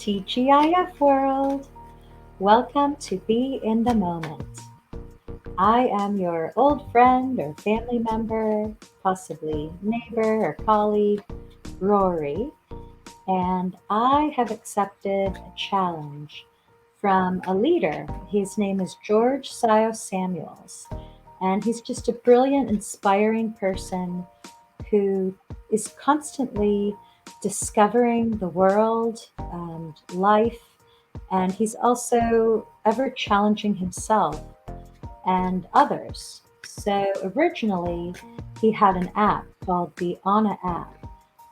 TGIF world, welcome to Be in the Moment. I am your old friend or family member, possibly neighbor or colleague, Rory, and I have accepted a challenge from a leader. His name is George Sios Samuels, and he's just a brilliant, inspiring person who is constantly discovering the world and life. And he's also ever challenging himself and others. So originally, he had an app called the Anna app,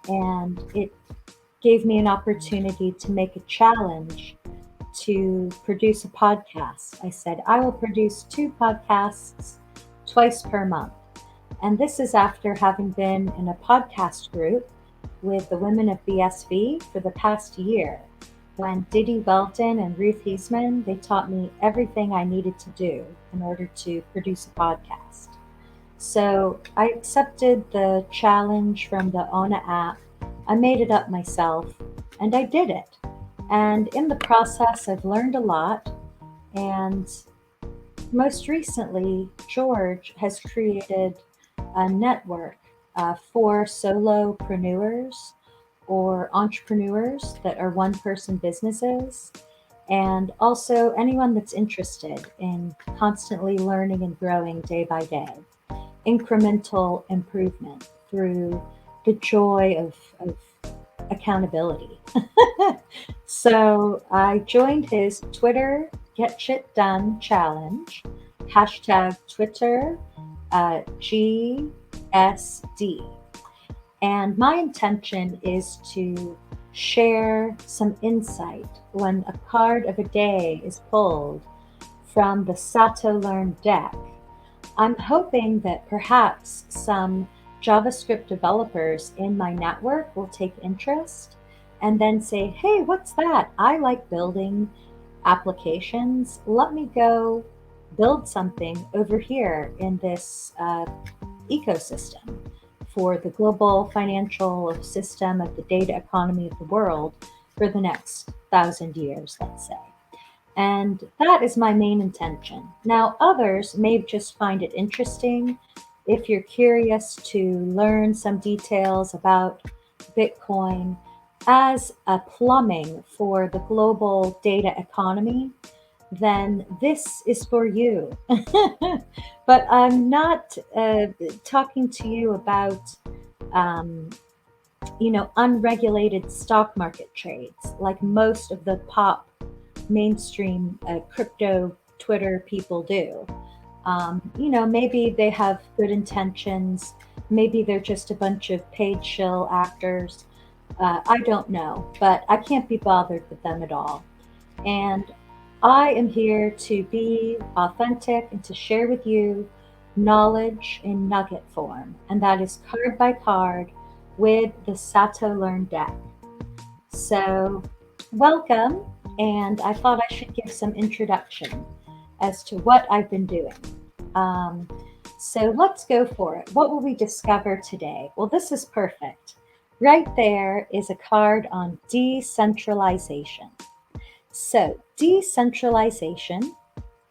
and it gave me an opportunity to make a challenge to produce a podcast. I said, I will produce 2 podcasts twice per month. And this is after having been in a podcast group with the women of BSV for the past year. When Diddy Welton and Ruth Heisman, they taught me everything I needed to do in order to produce a podcast. So I accepted the challenge from the Ona app. I made it up myself and I did it. And in the process, I've learned a lot. And most recently, George has created a network for solopreneurs or entrepreneurs that are one person businesses, and also anyone that's interested in constantly learning and growing day by day, incremental improvement through the joy of accountability. So I joined his Twitter Get Shit Done challenge, hashtag Twitter GSD. And my intention is to share some insight when a card of a day is pulled from the SatoLearn deck. I'm hoping that perhaps some JavaScript developers in my network will take interest and then say, hey, what's that? I like building applications. Let me go build something over here in this ecosystem for the global financial system of the data economy of the world for the next 1,000 years, let's say. And that is my main intention. Now, others may just find it interesting. If you're curious to learn some details about Bitcoin as a plumbing for the global data economy, then this is for you. But I'm not talking to you about, um, unregulated stock market trades like most of the pop mainstream crypto Twitter people do. Maybe they have good intentions. Maybe they're just a bunch of paid shill actors. I don't know, but I can't be bothered with them at all. And I am here to be authentic and to share with you knowledge in nugget form, and that is card by card with the SatoLearn deck. So, welcome, and I thought I should give some introduction as to what I've been doing. Um, so, let's go for it. What will we discover today? Well, this is perfect. Right there is a card on decentralization. So, decentralization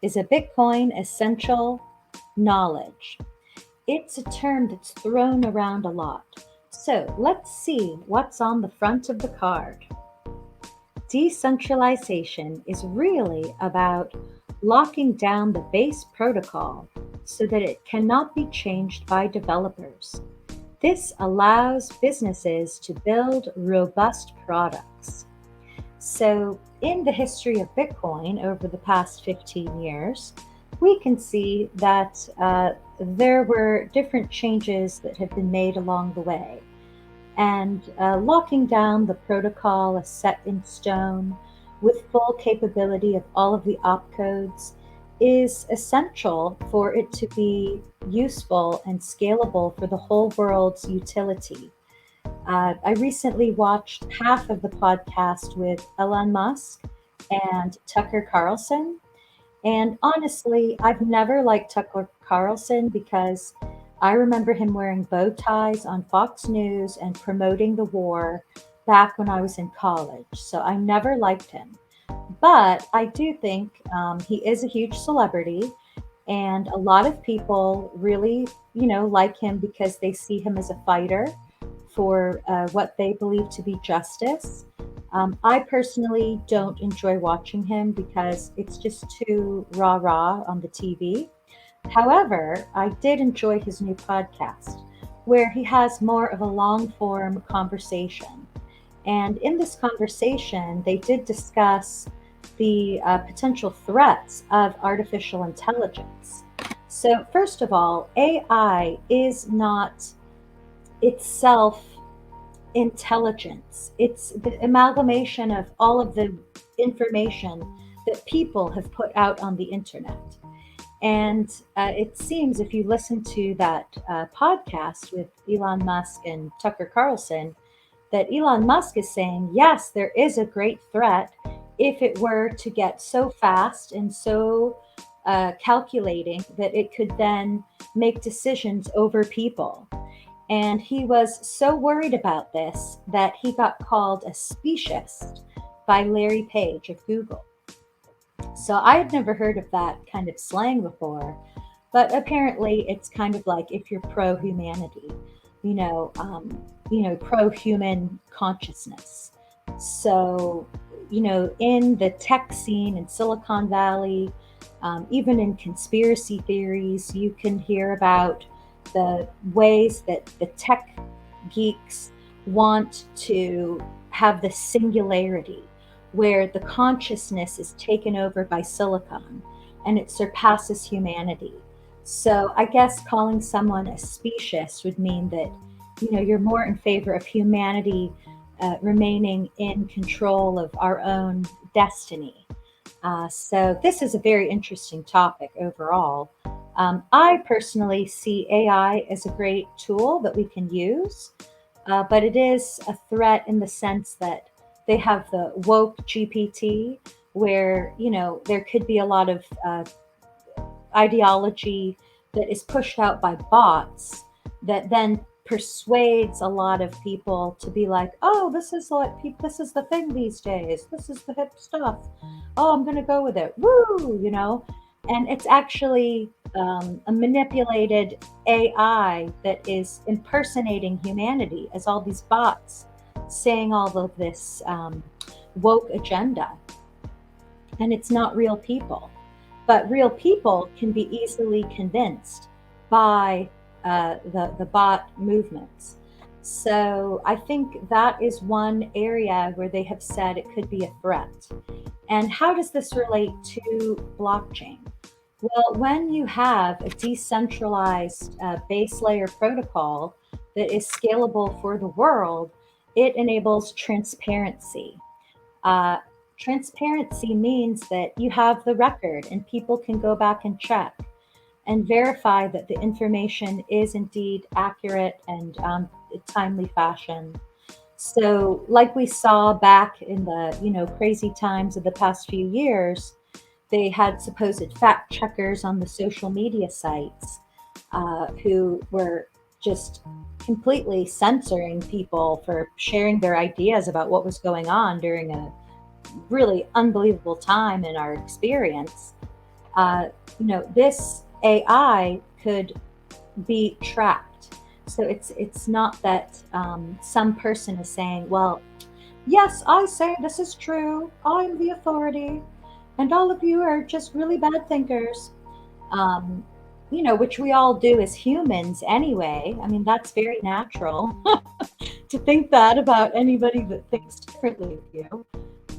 is a Bitcoin essential knowledge. It's a term that's thrown around a lot. So, let's see what's on the front of the card. Decentralization is really about locking down the base protocol so that it cannot be changed by developers. This allows businesses to build robust products. So, in the history of Bitcoin over the past 15 years, we can see that there were different changes that have been made along the way. And locking down the protocol is set in stone with full capability of all of the opcodes is essential for it to be useful and scalable for the whole world's utility. I recently watched half of the podcast with Elon Musk and Tucker Carlson. And honestly, I've never liked Tucker Carlson because I remember him wearing bow ties on Fox News and promoting the war back when I was in college. So I never liked him. But I do think he is a huge celebrity, and a lot of people really, like him because they see him as a fighter for what they believe to be justice. I personally don't enjoy watching him because it's just too rah rah on the TV. However, I did enjoy his new podcast where he has more of a long form conversation. And in this conversation, they did discuss the potential threats of artificial intelligence. So, first of all, AI is not itself intelligence, it's the amalgamation of all of the information that people have put out on the internet. And it seems if you listen to that podcast with Elon Musk and Tucker Carlson, that Elon Musk is saying, yes, there is a great threat if it were to get so fast and so calculating that it could then make decisions over people. And he was so worried about this that he got called a speciesist by Larry Page of Google. So I had never heard of that kind of slang before, but apparently it's kind of like if you're pro humanity, you know, um, pro human consciousness. So, in the tech scene in Silicon Valley, even in conspiracy theories, you can hear about the ways that the tech geeks want to have the singularity where the consciousness is taken over by silicon and it surpasses humanity. So I guess calling someone a speciesist would mean that you're more in favor of humanity remaining in control of our own destiny. So this is a very interesting topic overall. I personally see AI as a great tool that we can use, but it is a threat in the sense that they have the woke GPT, where there could be a lot of ideology that is pushed out by bots that then persuades a lot of people to be like, oh, this is the thing these days, this is the hip stuff, oh, I'm gonna go with it, woo, and it's actually a manipulated AI that is impersonating humanity as all these bots saying all of this woke agenda, and it's not real people. But real people can be easily convinced by the bot movements. So I think that is one area where they have said it could be a threat. And how does this relate to blockchain? Well, when you have a decentralized base layer protocol that is scalable for the world, it enables transparency. Uh, Transparency means that you have the record and people can go back and check and verify that the information is indeed accurate and timely fashion. So, like we saw back in the crazy times of the past few years, they had supposed fact checkers on the social media sites who were just completely censoring people for sharing their ideas about what was going on during a really unbelievable time in our experience. uh, this AI could be tracked. So it's not that some person is saying, well, yes, I say this is true, I'm the authority, and all of you are just really bad thinkers. um, which we all do as humans anyway. I mean, that's very natural to think that about anybody that thinks differently of you.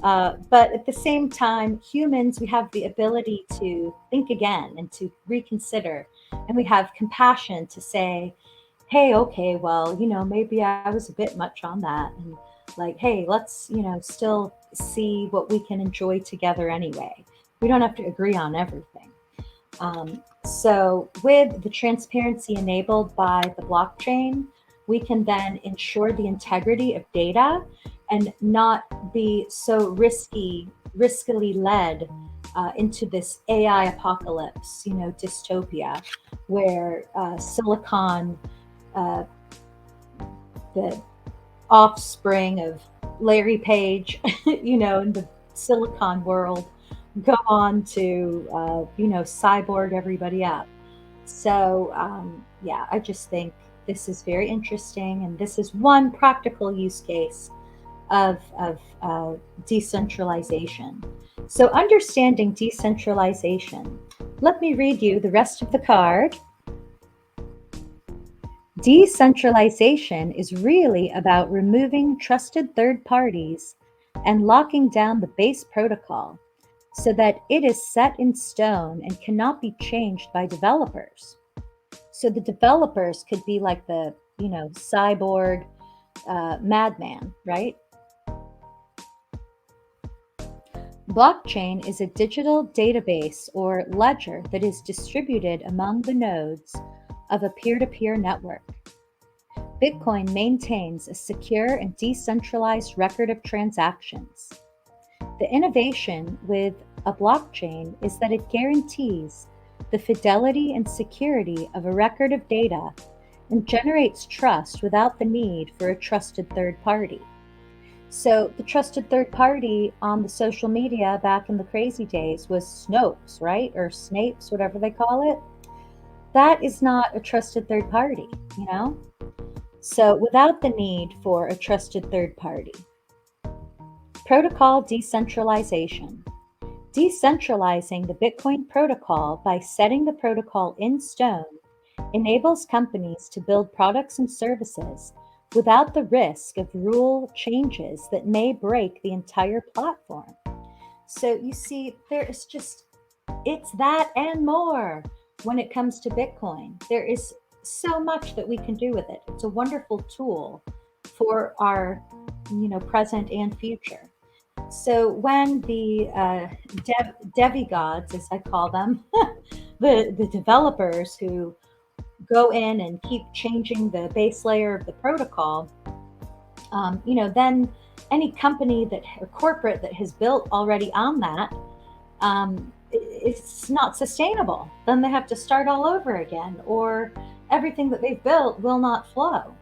But at the same time, humans, we have the ability to think again and to reconsider. And we have compassion to say, hey, okay, well, maybe I was a bit much on that. And like, hey, let's, still see what we can enjoy together anyway. We don't have to agree on everything. So, with the transparency enabled by the blockchain, we can then ensure the integrity of data and not be so riskily led into this AI apocalypse, dystopia, where silicon, uh, the offspring of Larry Page, in the Silicon world, go on to, cyborg everybody up. So, yeah, I just think this is very interesting. And this is one practical use case of decentralization. So, understanding decentralization, let me read you the rest of the card. Decentralization is really about removing trusted third parties and locking down the base protocol so that it is set in stone and cannot be changed by developers. So the developers could be like the, cyborg madman, right? Blockchain is a digital database or ledger that is distributed among the nodes of a peer to peer network. Bitcoin maintains a secure and decentralized record of transactions. The innovation with a blockchain is that it guarantees the fidelity and security of a record of data and generates trust without the need for a trusted third party. So, the trusted third party on the social media back in the crazy days was Snopes, right? Or Snapes, whatever they call it. That is not a trusted third party, you know? So, without the need for a trusted third party. Protocol decentralization. Decentralizing the Bitcoin protocol by setting the protocol in stone enables companies to build products and services without the risk of rule changes that may break the entire platform. So you see, it's that and more when it comes to Bitcoin. There is so much that we can do with it. It's a wonderful tool for our, present and future. So when the demigods, as I call them, the developers who go in and keep changing the base layer of the protocol, then any company that or corporate that has built already on that, it's not sustainable. Then they have to start all over again, or everything that they've built will not flow.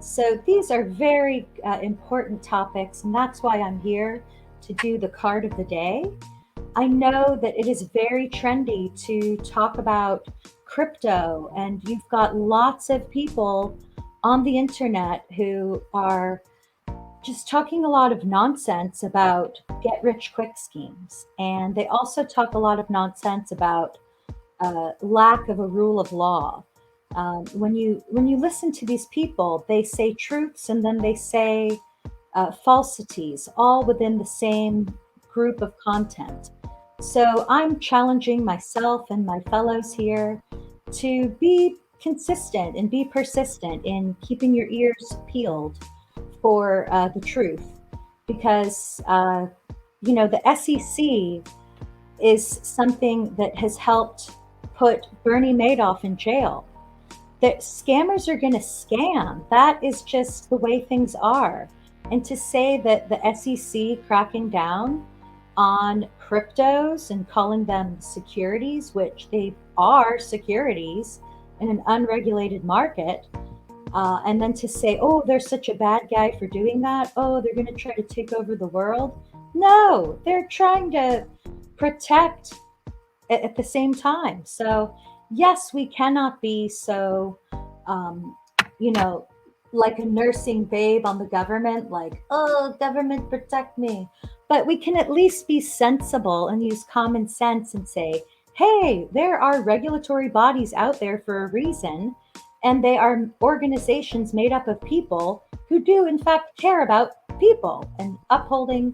So these are very important topics, and that's why I'm here to do the card of the day. I know that it is very trendy to talk about crypto, and you've got lots of people on the internet who are just talking a lot of nonsense about get rich quick schemes. And they also talk a lot of nonsense about lack of a rule of law. When you listen to these people, they say truths and then they say falsities, all within the same group of content. So I'm challenging myself and my fellows here to be consistent and be persistent in keeping your ears peeled for the truth, because the SEC is something that has helped put Bernie Madoff in jail. That scammers are going to scam. That is just the way things are. And to say that the SEC cracking down on cryptos and calling them securities, which they are securities in an unregulated market, and then to say, oh, they're such a bad guy for doing that. Oh, they're going to try to take over the world. No, they're trying to protect at the same time. So, yes, we cannot be so, you know, like a nursing babe on the government, like, oh, government, protect me. But we can at least be sensible and use common sense and say, hey, there are regulatory bodies out there for a reason. And they are organizations made up of people who do, in fact, care about people and upholding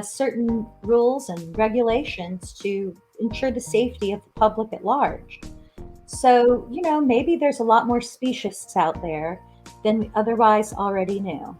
certain rules and regulations to ensure the safety of the public at large. So, maybe there's a lot more speciesists out there than we otherwise already knew.